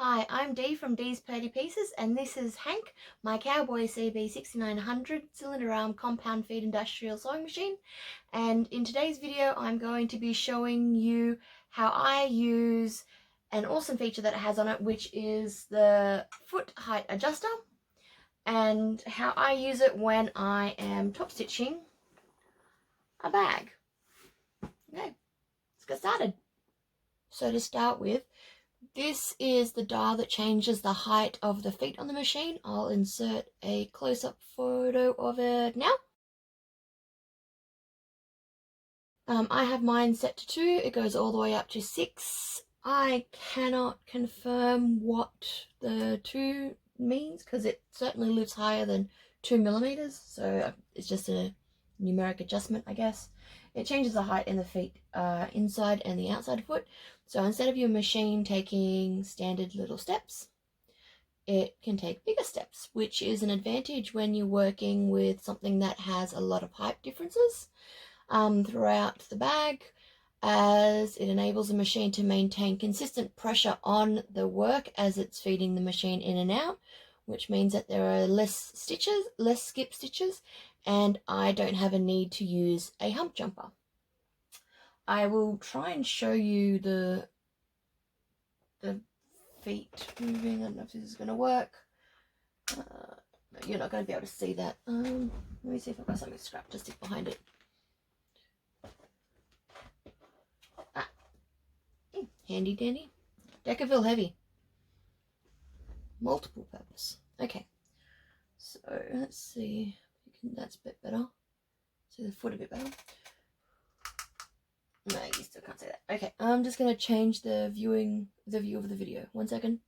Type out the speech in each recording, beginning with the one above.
Hi, I'm Dee from Dee's Purdy Pieces, and this is Hank, my Cowboy CB6900 cylinder arm compound feed industrial sewing machine. And in today's video, I'm going to be showing you how I use an awesome feature that it has on it, which is the foot height adjuster, and how I use it when I am top stitching a bag. Okay, let's get started. So to start with, this is the dial that changes the height of the feet on the machine. I'll insert a close-up photo of it now. I have mine set to 2. It goes all the way up to 6. I cannot confirm what the 2 means because it certainly lives higher than 2 millimeters. So it's just a numeric adjustment, I guess. It changes the height in the feet inside and the outside foot. So instead of your machine taking standard little steps, it can take bigger steps, which is an advantage when you're working with something that has a lot of height differences throughout the bag, as it enables the machine to maintain consistent pressure on the work as it's feeding the machine in and out, which means that there are less skip stitches, and I don't have a need to use a hump jumper. I will try and show you the feet moving. I don't know if this is going to work. You're not going to be able to see that. Let me see if I've got something scrapped to stick behind it. Handy dandy. Decaville heavy. Multiple purpose. Okay. So let's see. That's a bit better. See the foot a bit better. No, you still can't see that. Okay, I'm just gonna change the view of the video. 1 second.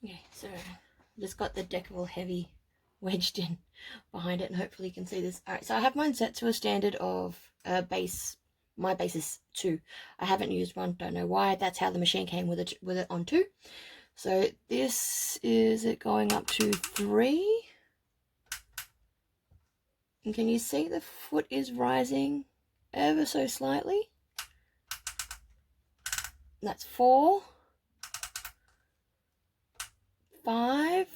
Okay, so just got the Decaville heavy wedged in behind it, and hopefully you can see this. Alright, so I have mine set to a standard of base. My base is 2. I haven't used 1, don't know why. That's how the machine came with it on 2. So this is it going up to 3. And can you see the foot is rising ever so slightly? That's 4, 5,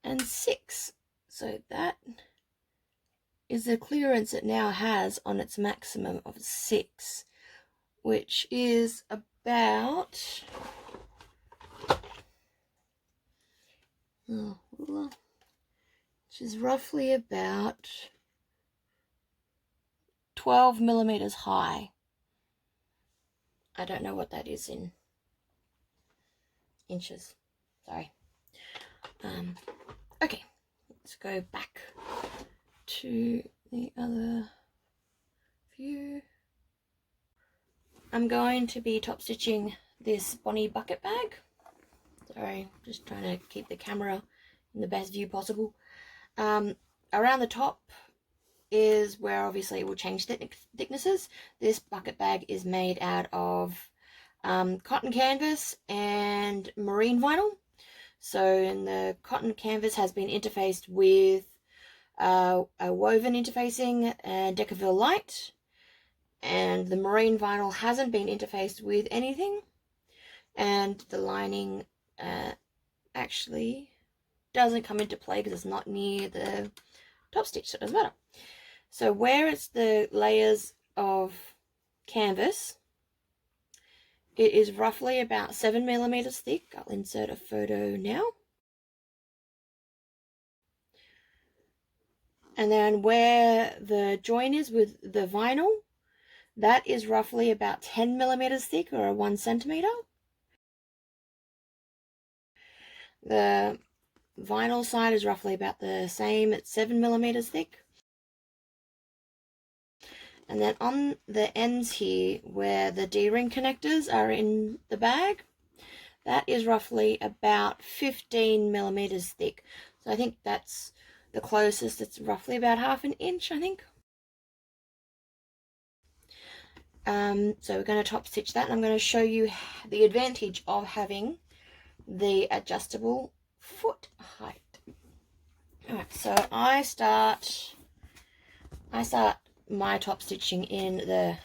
and 6. So that is the clearance it now has on its maximum of 6, which is about which is roughly about 12 millimeters high. I don't know what that is in inches. Sorry. Okay, let's go back to the other view. I'm going to be top stitching this Bonnie bucket bag. Sorry, just trying to keep the camera in the best view possible. Around the top is where obviously it will change thicknesses. This bucket bag is made out of cotton canvas and marine vinyl. So in the cotton canvas has been interfaced with a woven interfacing Decaville light, and the marine vinyl hasn't been interfaced with anything, and the lining actually doesn't come into play because it's not near the top stitch, so it doesn't matter. So where it's the layers of canvas, it is roughly about 7 millimeters thick. I'll insert a photo now. And then where the join is with the vinyl, that is roughly about 10 millimeters thick, or 1 centimeter. The vinyl side is roughly about the same at 7 millimeters thick. And then on the ends here, where the D-ring connectors are in the bag, that is roughly about 15 millimeters thick. So I think that's the closest. It's roughly about 1/2 inch, I think. So we're going to top stitch that, and I'm going to show you the advantage of having the adjustable foot height. Alright, so I start my top stitching in the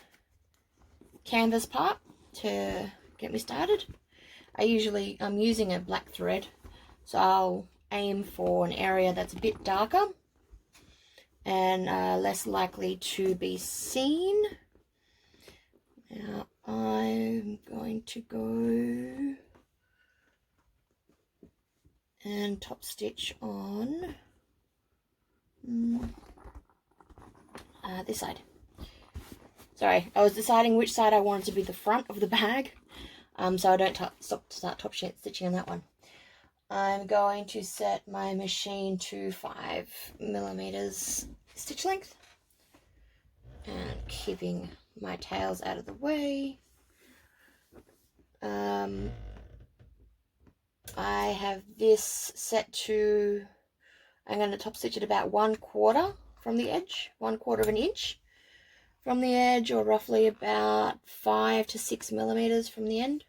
canvas part to get me started. I'm using a black thread, so I'll aim for an area that's a bit darker and less likely to be seen. Now I'm going to go and top stitch on this side. Sorry, I was deciding which side I wanted to be the front of the bag, so I don't start top stitching on that one. I'm going to set my machine to 5mm stitch length and keeping my tails out of the way. I have this set to, I'm going to top stitch it about 1/4 from the edge, 1/4 of an inch from the edge, or roughly about 5 to 6mm from the end.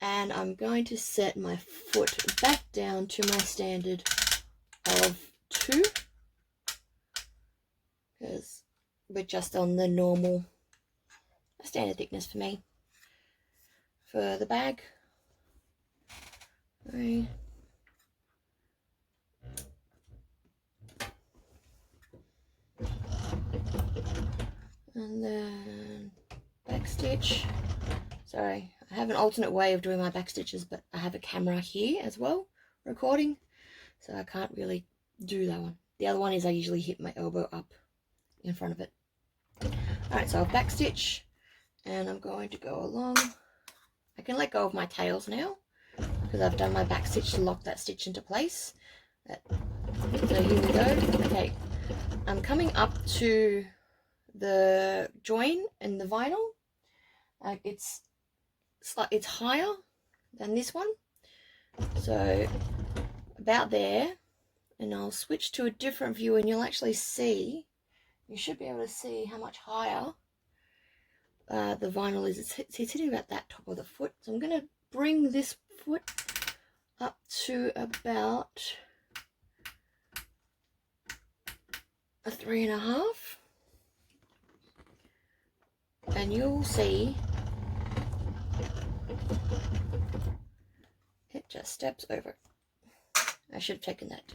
And I'm going to set my foot back down to my standard of 2, because we're just on the normal standard thickness for me for the bag. Okay. And then back stitch. Sorry, I have an alternate way of doing my back stitches, but I have a camera here as well recording, so I can't really do that one. The other one is I usually hit my elbow up in front of it. Alright, so I'll back stitch and I'm going to go along. I can let go of my tails now because I've done my back stitch to lock that stitch into place. So here we go. Okay, I'm coming up to the join in the vinyl. It's higher than this one, so about there, and I'll switch to a different view and you'll actually see, you should be able to see how much higher the vinyl is. It's hitting about that top of the foot, so I'm going to bring this foot up to about a 3.5, and you'll see it just steps over. I should have taken that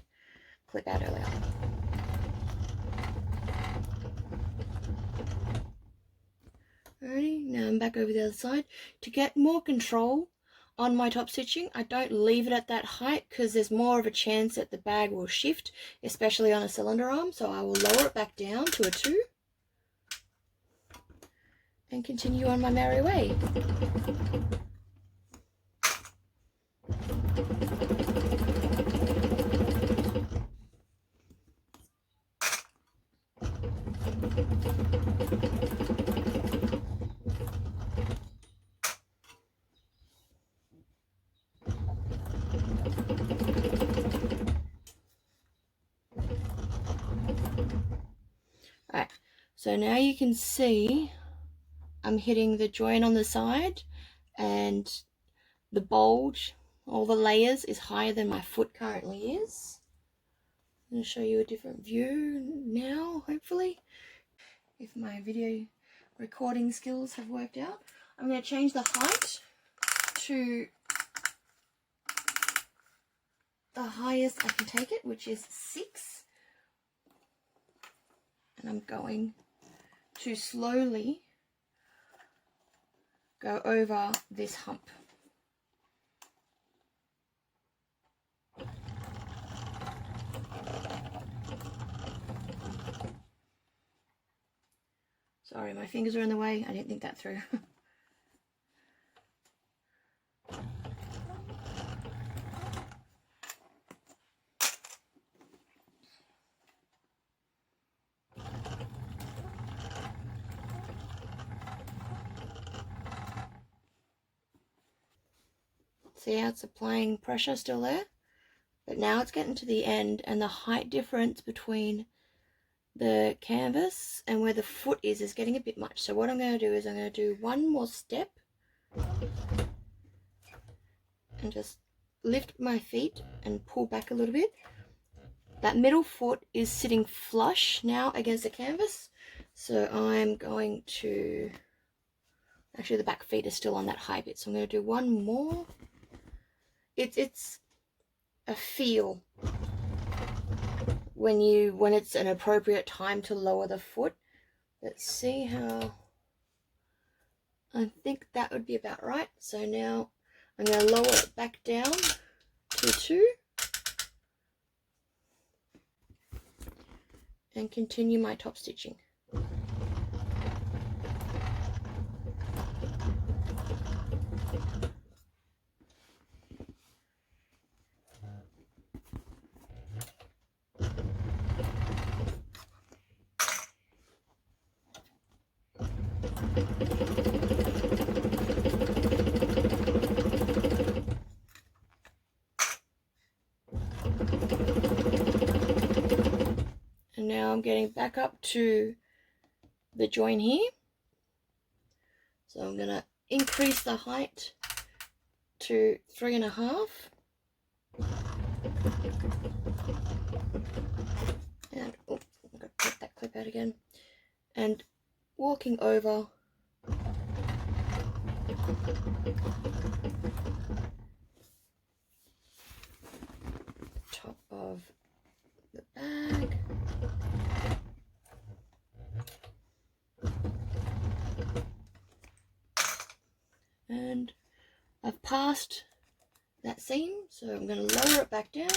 clip out earlier. Alrighty, now I'm back over the other side. To get more control on my top stitching, I don't leave it at that height because there's more of a chance that the bag will shift, especially on a cylinder arm, so I will lower it back down to a 2 and continue on my merry way. Alright, so now you can see I'm hitting the join on the side, and the bulge, all the layers, is higher than my foot currently is. I'm going to show you a different view now, hopefully, if my video recording skills have worked out. I'm going to change the height to the highest I can take it, which is 6. And I'm going to slowly go over this hump. Sorry, my fingers are in the way. I didn't think that through. See how it's applying pressure still there? But now it's getting to the end, and the height difference between the canvas and where the foot is getting a bit much. So what I'm going to do is I'm going to do one more step and just lift my feet and pull back a little bit. That middle foot is sitting flush now against the canvas, so I'm going to Actually, the back feet are still on that high bit, so I'm going to do one more. It's a feel when it's an appropriate time to lower the foot. Let's see how. I think that would be about right. So now I'm going to lower it back down to 2 and continue my top stitching. And now I'm getting back up to the join here. So I'm going to increase the height to 3.5. And oh, I'm going to take that clip out again. And walking over top of the bag. And I've passed that seam, so I'm going to lower it back down.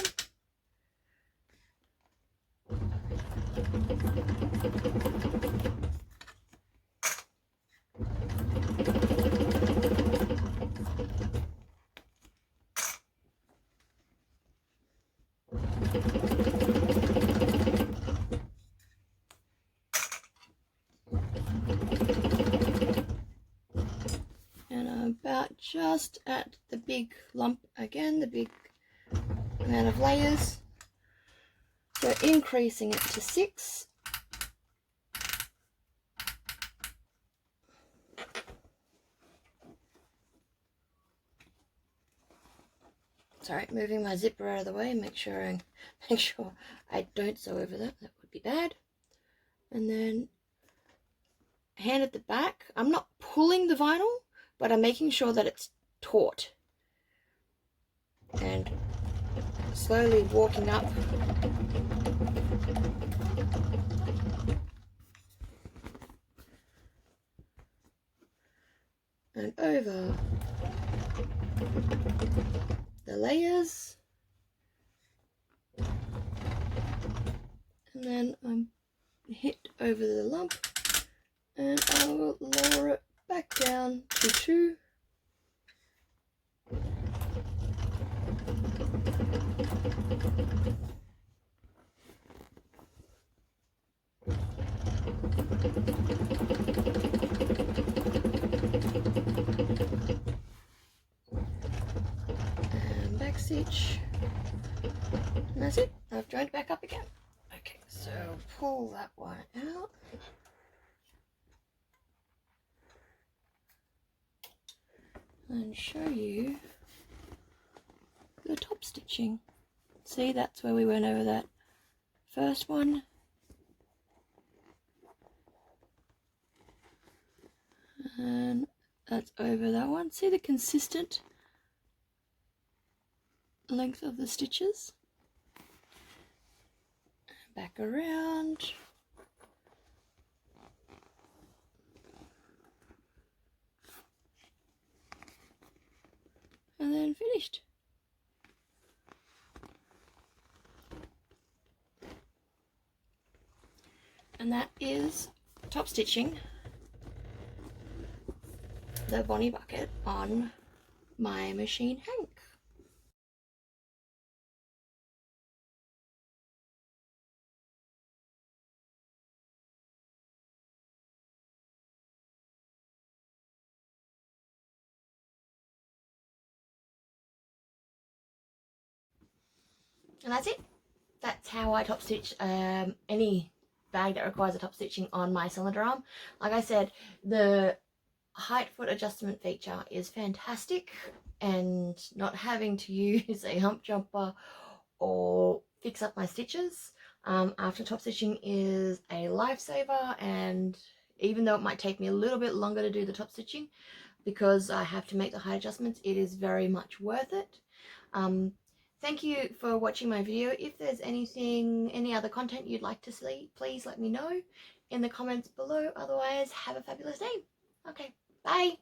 And I'm about just at the big lump again, the big amount of layers. So increasing it to 6. Sorry, moving my zipper out of the way, make sure I don't sew over that. That would be bad. And then hand at the back. I'm not pulling the vinyl, but I'm making sure that it's taut. And slowly walking up. And over the layers. And then I'm hit over the lump. And I will lower it back down to 2. And back stitch. And that's it. I've joined back up again. Okay, so pull that one out. And show you the top stitching. See, that's where we went over that first one. And that's over that one. See the consistent length of the stitches? Back around. And then finished. And that is top stitching the Bonnie bucket on my machine Hank. And that's it. That's how I top stitch any bag that requires a top stitching on my cylinder arm. Like I said, the height foot adjustment feature is fantastic, and not having to use a hump jumper or fix up my stitches after top stitching is a lifesaver, and even though it might take me a little bit longer to do the top stitching because I have to make the height adjustments, it is very much worth it. Thank you for watching my video. If there's any other content you'd like to see, please let me know in the comments below. Otherwise, have a fabulous day. Okay, bye.